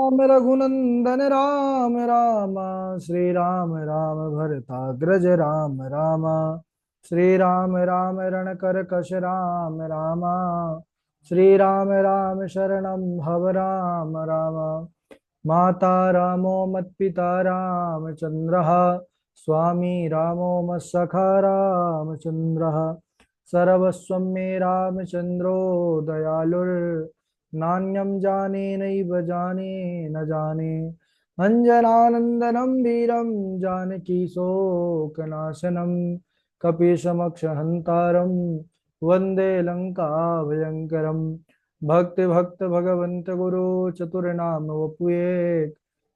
राम रघुनंदन राम राम। श्री राम राम भरताग्रज राम राम। श्री राम राम रणकर कश राम राम। श्री राम राम शरणं भव राम राम। माता रामो मत्पिता रामचन्द्रः। स्वामी रामो मत्सखा रामचन्द्रः। सर्वस्वं मे रामचन्द्रो दयालुर्नान्यं जाने नैव जाने न जाने। अञ्जनानन्दनं वीरं जानकी शोकनाशनं कपीशमक्षहन्तारं वन्दे लङ्काभयङ्करम्। भक्ति भक्त भगवंत गुरु चतुर नाम वपुए।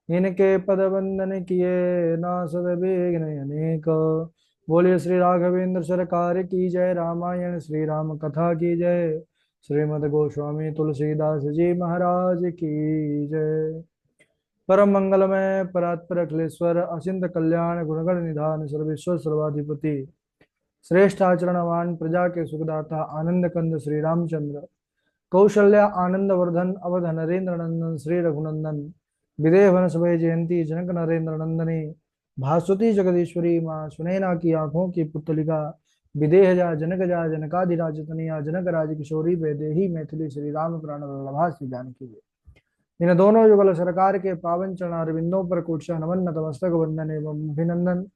इनके पद वंदन किए नासद विघ्न अनेक। बोलिए श्री राघवेंद्र सरकार की जय। रामायण श्री राम कथा की जय। श्रीमद गोस्वामी तुलसीदास जी महाराज की जय। परम मंगलमय परात्पर अखिलेश्वर अचिंत कल्याण गुणगण निधान सर्वेश्वर सर्वाधिपति श्रेष्ठ आचरणवान प्रजा के सुखदाता आनंद कंद श्री रामचंद्र। कौशल्या आनंद वर्धन अवध नरेंद्र नंदन श्री रघुनंदन। विदेह वन सभय जयंती जनक नरेंद्र नंदनी। भासुती जगदीश्वरी माँ सुनैना की आंखों की पुतलिका। विदेह जा जनक जा जनकाधिराज तनया जनक राज किशोरी वैदेही मैथिली श्री राम प्राण वल्लभा श्री जानकी जय। इन दोनों युगल सरकार के पावन चरण अरविंदों पर कोटशा नमन नतमस्तक वंदन एवं अभिनंदन।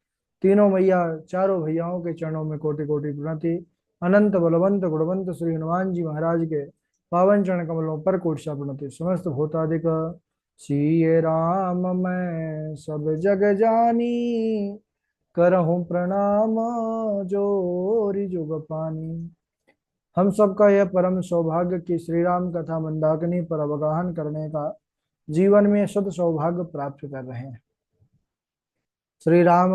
तीनों मैया चारों भैयाओं के चरणों में कोटि कोटि प्रणति। अनंत बलवंत गुणवंत श्री हनुमान जी महाराज के पावन चरण कमलों पर कोटशा प्रणति। समस्त भूतादिक सिये राम मैं सब जग जानी। करहूँ प्रणाम जोरी जुग पानी। हम सबका यह परम सौभाग्य कि श्री राम कथा मंदाकिनी पर अवगाहन करने का जीवन में सद सौभाग्य प्राप्त कर रहे हैं। श्री राम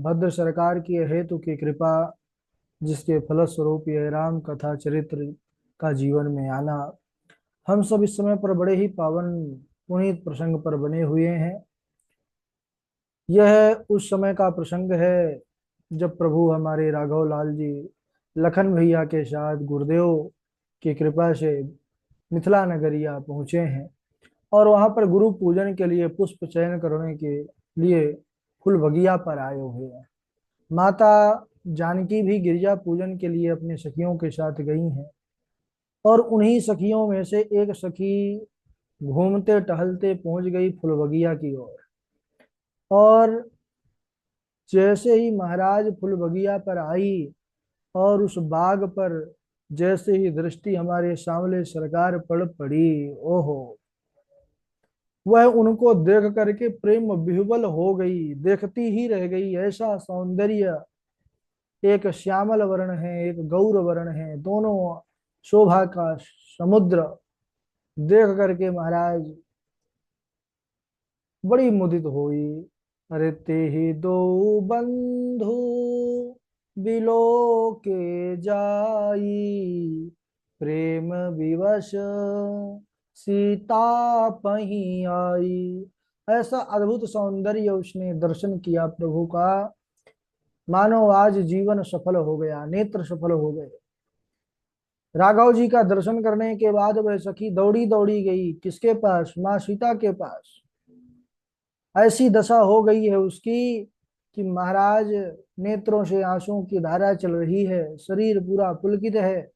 भद्र सरकार की हेतु की कृपा, जिसके फलस्वरूप यह राम कथा चरित्र का जीवन में आना, हम सब इस समय पर बड़े ही पावन पुनीत प्रसंग पर बने हुए हैं। यह उस समय का प्रसंग है जब प्रभु हमारे राघव लाल जी लखन भैया के साथ गुरुदेव की कृपा से मिथिला नगरिया पहुंचे हैं और वहां पर गुरु पूजन के लिए पुष्प चयन करने के लिए फुल बगिया पर आए हुए हैं। माता जानकी भी गिरजा पूजन के लिए अपने सखियों के साथ गई हैं और उन्हीं सखियों में से एक सखी घूमते टहलते पहुंच गई फुल बगिया की ओर। और जैसे ही महाराज फुल बगिया पर आई और उस बाग पर जैसे ही दृष्टि हमारे सामने सरकार पड़ पड़ी, ओहो, वह उनको देख करके प्रेम विह्वल हो गई, देखती ही रह गई। ऐसा सौंदर्य, एक श्यामल वर्ण है एक गौर वर्ण है, दोनों शोभा का समुद्र देख करके महाराज बड़ी मुदित हुई। अरे ते ही दो बंधु बिलो के जाई। प्रेम विवश सीता पही आई। ऐसा अद्भुत सौंदर्य उसने दर्शन किया प्रभु का, मानो आज जीवन सफल हो गया, नेत्र सफल हो गए। राघव जी का दर्शन करने के बाद वह सखी दौड़ी दौड़ी गई किसके पास? माँ सीता के पास। ऐसी दशा हो गई है उसकी कि महाराज नेत्रों से आंसुओं की धारा चल रही है, शरीर पूरा पुलकित है,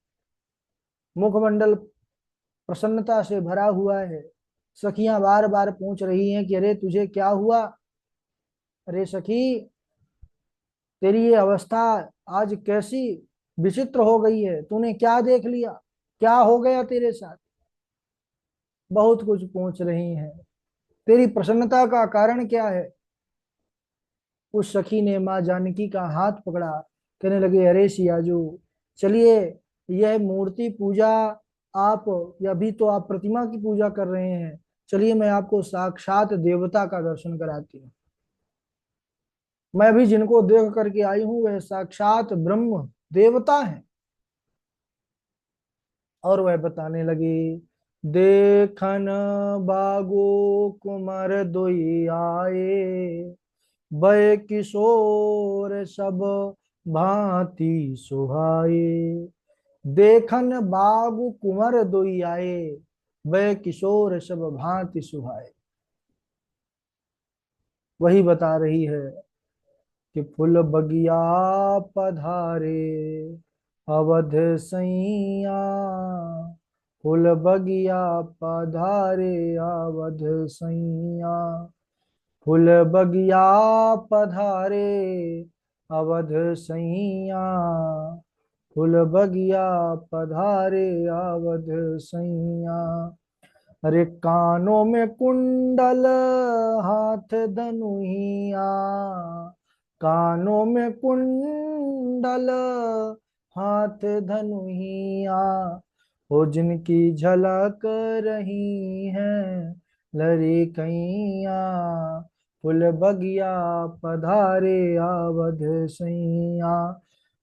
मुखमंडल प्रसन्नता से भरा हुआ है। सखियां बार बार पूछ रही हैं कि अरे तुझे क्या हुआ? अरे सखी, तेरी ये अवस्था आज कैसी विचित्र हो गई है, तूने क्या देख लिया, क्या हो गया तेरे साथ? बहुत कुछ पूछ रही हैं। तेरी प्रसन्नता का कारण क्या है? उस सखी ने माँ जानकी का हाथ पकड़ा, कहने लगे अरे सियाजू, चलिए, यह मूर्ति पूजा आप, अभी तो आप प्रतिमा की पूजा कर रहे हैं, चलिए मैं आपको साक्षात देवता का दर्शन कराती हूँ। मैं अभी जिनको देख करके आई हूं वह साक्षात ब्रह्म देवता हैं। और वह बताने लगी, देखन बागो कुमार दोई आए। भय किशोर सब भांति सुहाए। देखन बागु कुंवर दोई आए। भय किशोर सब भांति सुहाए। वही बता रही है कि फूल बगिया पधारे अवध सैया, फूल बगिया पधारे अवध सैया, फूल बगिया पधारे अवध सैया, फूल बगिया पधारे अवध सैया। अरे कानों में कुंडल हाथ धनुहिया, कानों में कुंडल हाथ धनुहिया, हो जिनकी झलक रही है लरी कैया, फूल बगिया पधारे अवध सैया,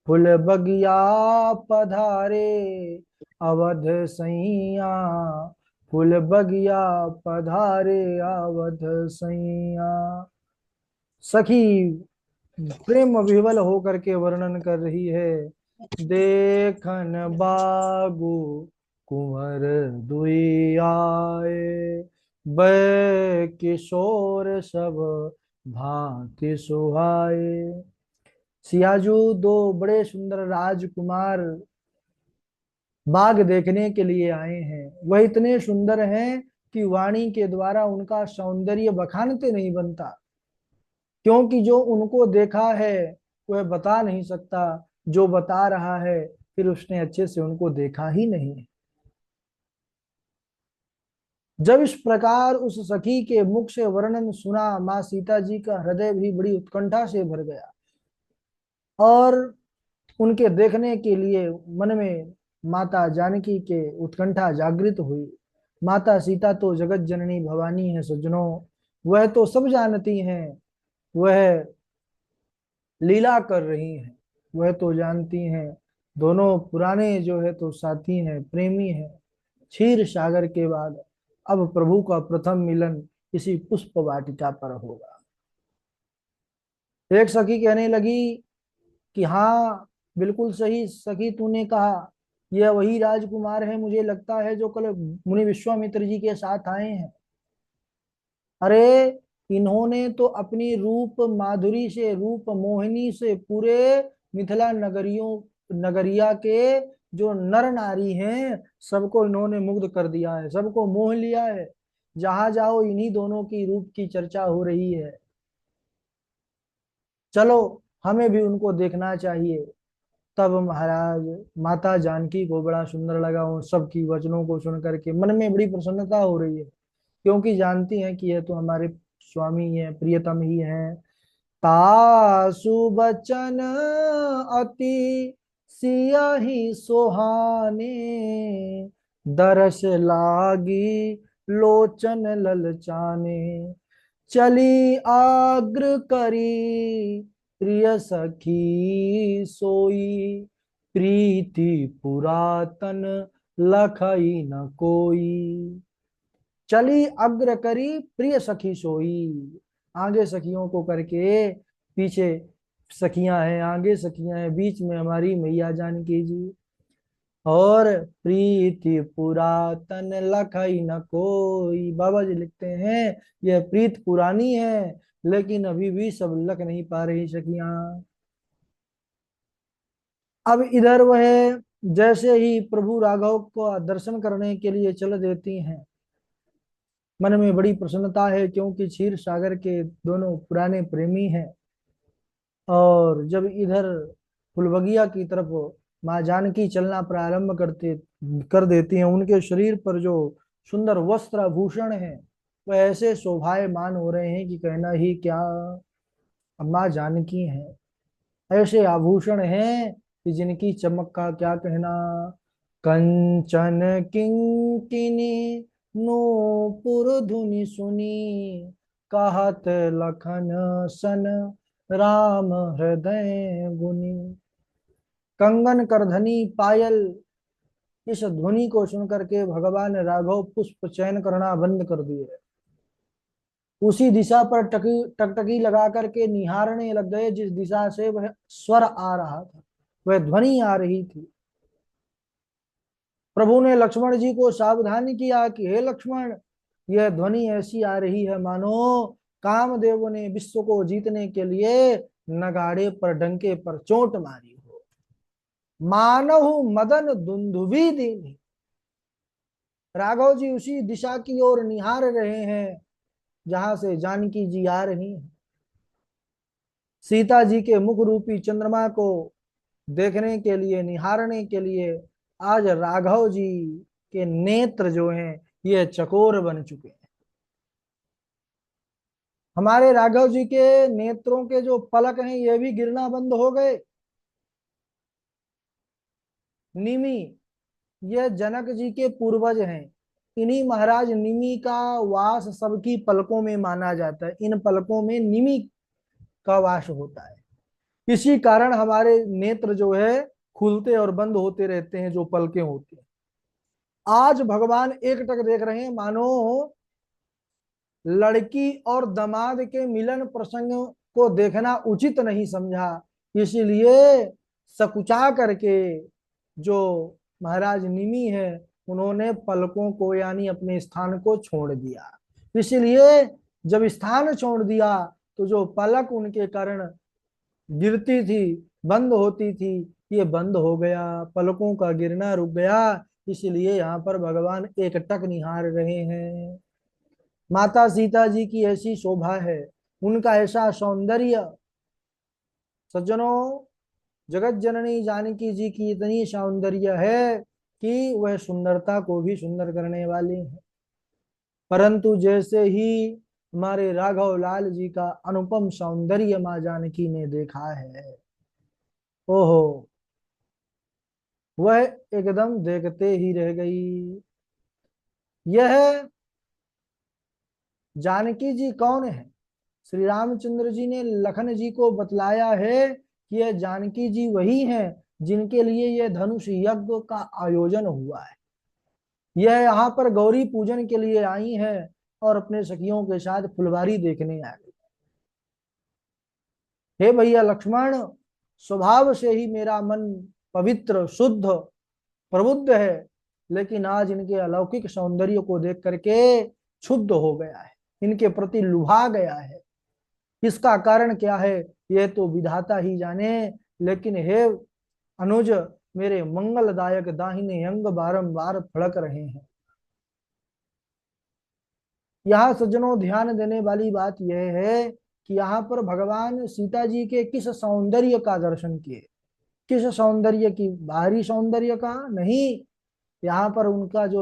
फूल बगिया पधारे अवध सैया, फूल बगिया पधारे अवध सैया। सखी प्रेम विह्वल होकर के वर्णन कर रही है। देखन बागु कुंवर दुई आए, बै किशोर सब भांति सुहाए। सियाजू दो बड़े सुंदर राजकुमार बाग देखने के लिए आए हैं। वह इतने सुंदर हैं कि वाणी के द्वारा उनका सौंदर्य बखानते नहीं बनता, क्योंकि जो उनको देखा है वह बता नहीं सकता, जो बता रहा है फिर उसने अच्छे से उनको देखा ही नहीं। जब इस प्रकार उस सखी के मुख से वर्णन सुना, माँ सीता जी का हृदय भी बड़ी उत्कंठा से भर गया और उनके देखने के लिए मन में माता जानकी के उत्कंठा जागृत हुई। माता सीता तो जगत जननी भवानी है सज्जनों, वह तो सब जानती हैं, वह लीला कर रही हैं, वह तो जानती हैं। दोनों पुराने जो है तो साथी हैं, प्रेमी हैं। क्षीर सागर के बाद अब प्रभु का प्रथम मिलन इसी पुष्प वाटिका पर होगा। एक सखी कहने लगी कि हाँ बिल्कुल सही सखी तूने कहा, यह वही राजकुमार है, मुझे लगता है जो कल मुनि विश्वामित्र जी के साथ आए हैं। अरे इन्होंने तो अपनी रूप माधुरी से, रूप मोहिनी से पूरे मिथिला नगरिया के जो नर नारी हैं सबको इन्होंने मुग्ध कर दिया है, सबको मोह लिया है। जहां जाओ इन्हीं दोनों की रूप की चर्चा हो रही है। चलो हमें भी उनको देखना चाहिए। तब महाराज माता जानकी को बड़ा सुंदर लगा उन सबकी वचनों को सुन करके, मन में बड़ी प्रसन्नता हो रही है, क्योंकि जानती हैं कि यह तो हमारे स्वामी हैं, प्रियतम ही हैं। तासु बचन अति सियाही सुहाने, दरस लागी लोचन ललचाने, चली आग्र करी प्रिय सखी सोई, प्रीति पुरातन लखई न कोई। चली अग्र करी प्रिय सखी सोई, आगे सखियों को करके पीछे सखियां हैं, आगे सखियां हैं, बीच में हमारी मैया जानकी जी। और प्रीति पुरातन लखई न कोई, बाबा जी लिखते हैं यह प्रीत पुरानी है लेकिन अभी भी सब लख नहीं पा रही सखियां। अब इधर वह जैसे ही प्रभु राघव को दर्शन करने के लिए चल देती हैं, मन में बड़ी प्रसन्नता है क्योंकि क्षीर सागर के दोनों पुराने प्रेमी हैं। और जब इधर फुलबगिया की तरफ माँ जानकी चलना प्रारंभ करते कर देती हैं, उनके शरीर पर जो सुंदर वस्त्र आभूषण है वह ऐसे शोभायमान हो रहे हैं कि कहना ही क्या। माँ जानकी हैं, ऐसे आभूषण हैं कि जिनकी चमक का क्या कहना। कंचन किंकिनी नूपुर धुनि सुनी, कहत लखन सन राम हृदय गुनी। कंगन करधनी पायल, इस ध्वनि को सुनकर के भगवान राघव पुष्प चयन करना बंद कर दिए, उसी दिशा पर टकटकी लगा करके निहारने लग गए जिस दिशा से वह स्वर आ रहा था, वह ध्वनि आ रही थी। प्रभु ने लक्ष्मण जी को सावधान किया कि हे लक्ष्मण, यह ध्वनि ऐसी आ रही है मानो कामदेव ने विश्व को जीतने के लिए नगाड़े पर डंके पर चोट मारी हो। मानहु मदन दुंदुभी दीनी। राघव जी उसी दिशा की ओर निहार रहे हैं जहां से जानकी जी आ रही हैं। सीता जी के मुख रूपी चंद्रमा को देखने के लिए, निहारने के लिए आज राघव जी के नेत्र जो हैं ये चकोर बन चुके हैं। हमारे राघव जी के नेत्रों के जो पलक हैं ये भी गिरना बंद हो गए। निमि, ये जनक जी के पूर्वज हैं। इन्हीं महाराज निमि का वास सबकी पलकों में माना जाता है। इन पलकों में निमि का वास होता है। इसी कारण हमारे नेत्र जो है खुलते और बंद होते रहते हैं, जो पलकें होती हैं। आज भगवान एक टक देख रहे हैं, मानो लड़की और दामाद के मिलन प्रसंग को देखना उचित नहीं समझा, इसीलिए सकुचा करके जो महाराज निमि है उन्होंने पलकों को यानी अपने स्थान को छोड़ दिया। इसीलिए जब स्थान छोड़ दिया तो जो पलक उनके कारण गिरती थी, बंद होती थी, ये बंद हो गया, पलकों का गिरना रुक गया। इसलिए यहाँ पर भगवान एक टक निहार रहे हैं। माता सीता जी की ऐसी शोभा है, उनका ऐसा सौंदर्य। सज्जनों, जगत जननी जानकी जी की इतनी सौंदर्य है कि वह सुंदरता को भी सुंदर करने वाली है। परंतु जैसे ही हमारे राघव लाल जी का अनुपम सौंदर्य माँ जानकी ने देखा है, ओहो, वह एकदम देखते ही रह गई। यह जानकी जी कौन है? श्री रामचंद्र जी ने लखन जी को बतलाया है कि यह जानकी जी वही हैं जिनके लिए यह धनुष यज्ञ का आयोजन हुआ है। यह यहाँ पर गौरी पूजन के लिए आई हैं और अपने सखियों के साथ फुलवारी देखने आ गई। हे भैया लक्ष्मण, स्वभाव से ही मेरा मन पवित्र शुद्ध प्रबुद्ध है, लेकिन आज इनके अलौकिक सौंदर्य को देख करके क्षुब्ध हो गया है, इनके प्रति लुभा गया है। इसका कारण क्या है यह तो विधाता ही जाने। लेकिन हे अनुज, मेरे मंगलदायक दाहिने अंग बारंबार फड़क रहे हैं। यहाँ सज्जनों ध्यान देने वाली बात यह है कि यहाँ पर भगवान सीता जी के किस सौंदर्य का दर्शन किए। किस सौंदर्य की? बाहरी सौंदर्य का नहीं, यहाँ पर उनका जो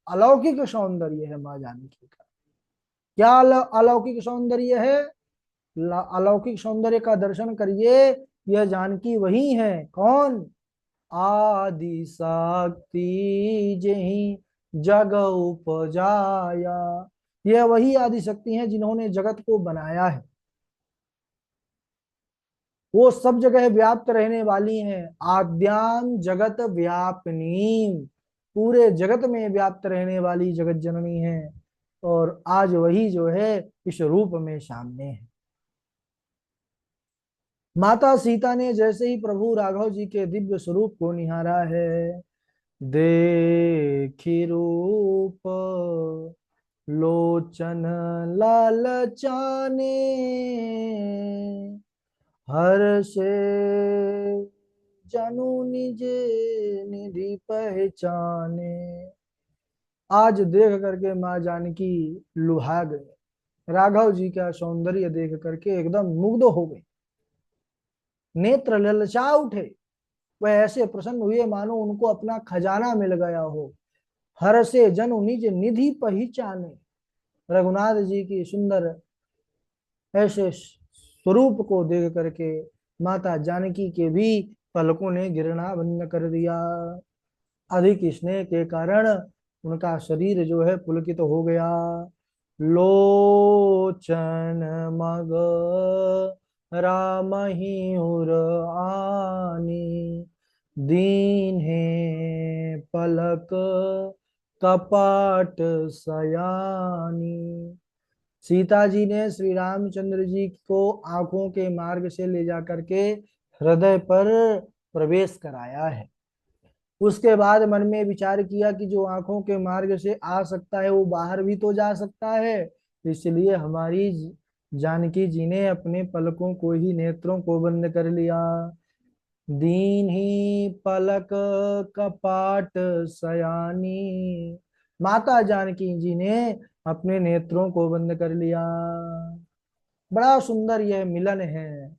अलौकिक सौंदर्य है माँ जानकी का। क्या अलौकिक सौंदर्य है? अलौकिक सौंदर्य का दर्शन करिए। यह जानकी वही है। कौन? आदि शक्ति जही जग उपजाया। यह वही आदि शक्ति हैं जिन्होंने जगत को बनाया है। वो सब जगह व्याप्त रहने वाली हैं। आद्याम जगत व्यापनी, पूरे जगत में व्याप्त रहने वाली जगत जननी है। और आज वही जो है इस रूप में सामने है। माता सीता ने जैसे ही प्रभु राघव जी के दिव्य स्वरूप को निहारा है, देखी रूप लोचन लालचाने, हर से जनु निज निधि पहचाने। आज देख करके माँ जानकी लुभा गए। राघव जी का सौंदर्य देख करके एकदम मुग्ध हो गए, नेत्र ललचा उठे। वह ऐसे प्रसन्न हुए मानो उनको अपना खजाना मिल गया हो। हर से जनु निज निधि पहचाने। रघुनाथ जी की सुंदर ऐसे स्वरूप को देख करके माता जानकी के भी पलकों ने गिरना बंद कर दिया। अधिक स्नेह के कारण उनका शरीर जो है पुलकित हो गया। लोचन मग राम ही उर आनी, दीन है पलक कपाट सयानी। सीता जी ने श्री रामचंद्र जी को आंखों के मार्ग से ले जाकर के हृदय पर प्रवेश कराया है। उसके बाद मन में विचार किया कि जो आंखों के मार्ग से आ सकता है वो बाहर भी तो जा सकता है। इसलिए हमारी जानकी जी ने अपने पलकों को ही, नेत्रों को बंद कर लिया। दीन ही पलक कपाट सयानी, माता जानकी जी ने अपने नेत्रों को बंद कर लिया। बड़ा सुंदर यह मिलन है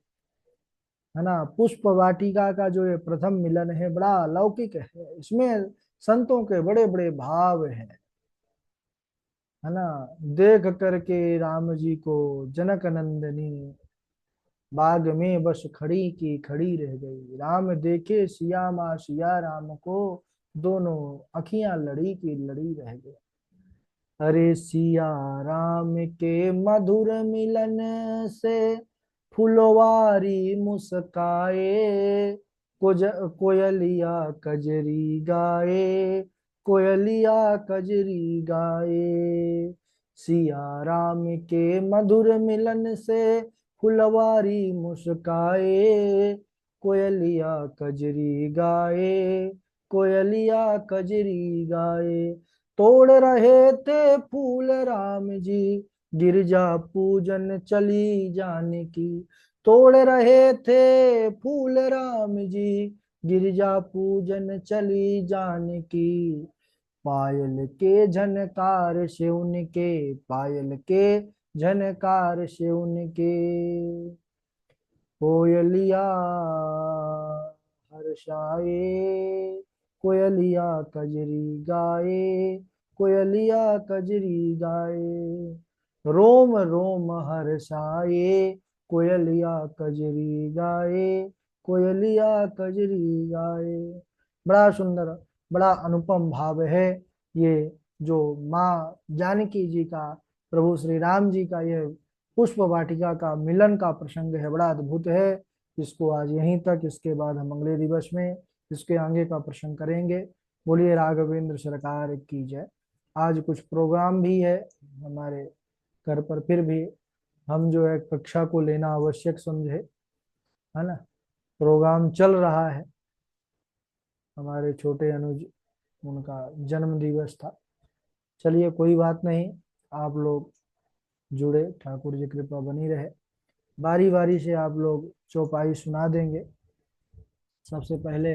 ना। पुष्प वाटिका का जो ये प्रथम मिलन है बड़ा अलौकिक है। इसमें संतों के बड़े बड़े भाव हैं, है ना। देख करके राम जी को जनक नंदनी, बाग में बस खड़ी की खड़ी रह गई। राम देखे सिया माँ सिया राम को, दोनों अखियां लड़ी की लड़ी रह गई। अरे सिया राम के मधुर मिलन से फुलवारी मुस्काए, कुज कोयलिया कजरी गाए, कोयलिया कजरी गाए। सिया राम के मधुर मिलन से फुलवारी मुस्काए, कोयलिया कजरी गाए, कोयलिया कजरी गाए। तोड़ रहे थे फूल राम जी, गिरजा पूजन चली जानकी। तोड़ रहे थे फूल राम जी, गिरजा पूजन चली जानकी। पायल के झनकार से उनके, पायल के झनकार से उनके, कोयलिया हर्षाए, कोयलिया कजरी गाए, कोयलिया कजरी गाए। रोम रोम हर्षाए, कोयलिया कजरी गाए, कोयलिया कजरी गाए। बड़ा सुंदर, बड़ा अनुपम भाव है ये, जो माँ जानकी जी का, प्रभु श्री राम जी का यह पुष्प वाटिका का मिलन का प्रसंग है, बड़ा अद्भुत है। इसको आज यहीं तक, इसके बाद हम अगले दिवस में इसके आगे का प्रसंग करेंगे। बोलिए राघवेंद्र सरकार की जय। आज कुछ प्रोग्राम भी है हमारे घर पर, फिर भी हम जो है कक्षा को लेना आवश्यक समझे, है ना। प्रोग्राम चल रहा है, हमारे छोटे अनुज, उनका जन्म दिवस था। चलिए कोई बात नहीं, आप लोग जुड़े, ठाकुर जी कृपा बनी रहे। बारी बारी से आप लोग चौपाई सुना देंगे। सबसे पहले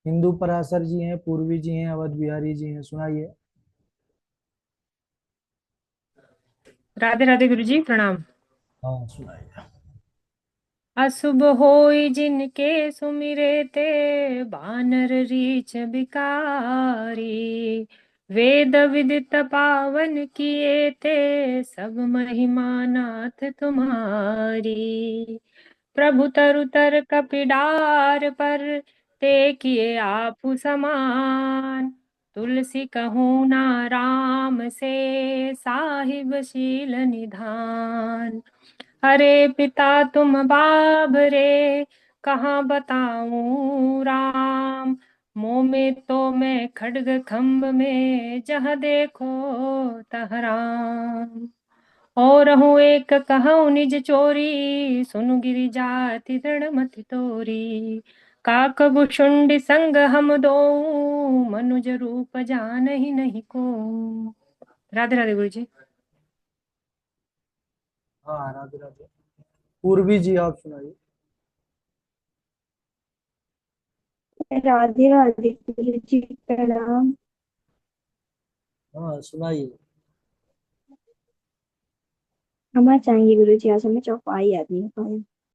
हिंदू पराशर जी हैं, पूर्वी जी हैं, अवध बिहारी जी हैं, सुनाइए। राधे राधे गुरु जी, प्रणाम। हाँ सुनाइए। अशुभ होई जिनके सुमिरे ते, बानर रीछ बिकारी। वेद विदित पावन किए ते, सब महिमा नाथ तुम्हारी। प्रभु तरु तर कपिडार पर, ते किए आपु समान। तुलसी कहूँ ना राम से, साहिब शील निधान। अरे पिता तुम बाबरे, कहाँ बताऊं राम। मुँह में तो मैं खड्ग खम्भ में, जहाँ देखो तह राम। और हूँ एक कहूँ निज चोरी, सुनु गिरि जाति दृढ़ मति तोरी। काक भुषुंड संग हम दो, मनुज रूप जान ही नहीं को। राधे राधे गुरु जी। हाँ राधे राधे। पूर्वी जी आप सुनाइए। राधे राधे गुरु जी, प्रणाम। हाँ सुनाइए। क्षमा चाहेंगे गुरु जी, आज हमें चौपाई याद नहीं हो पाई।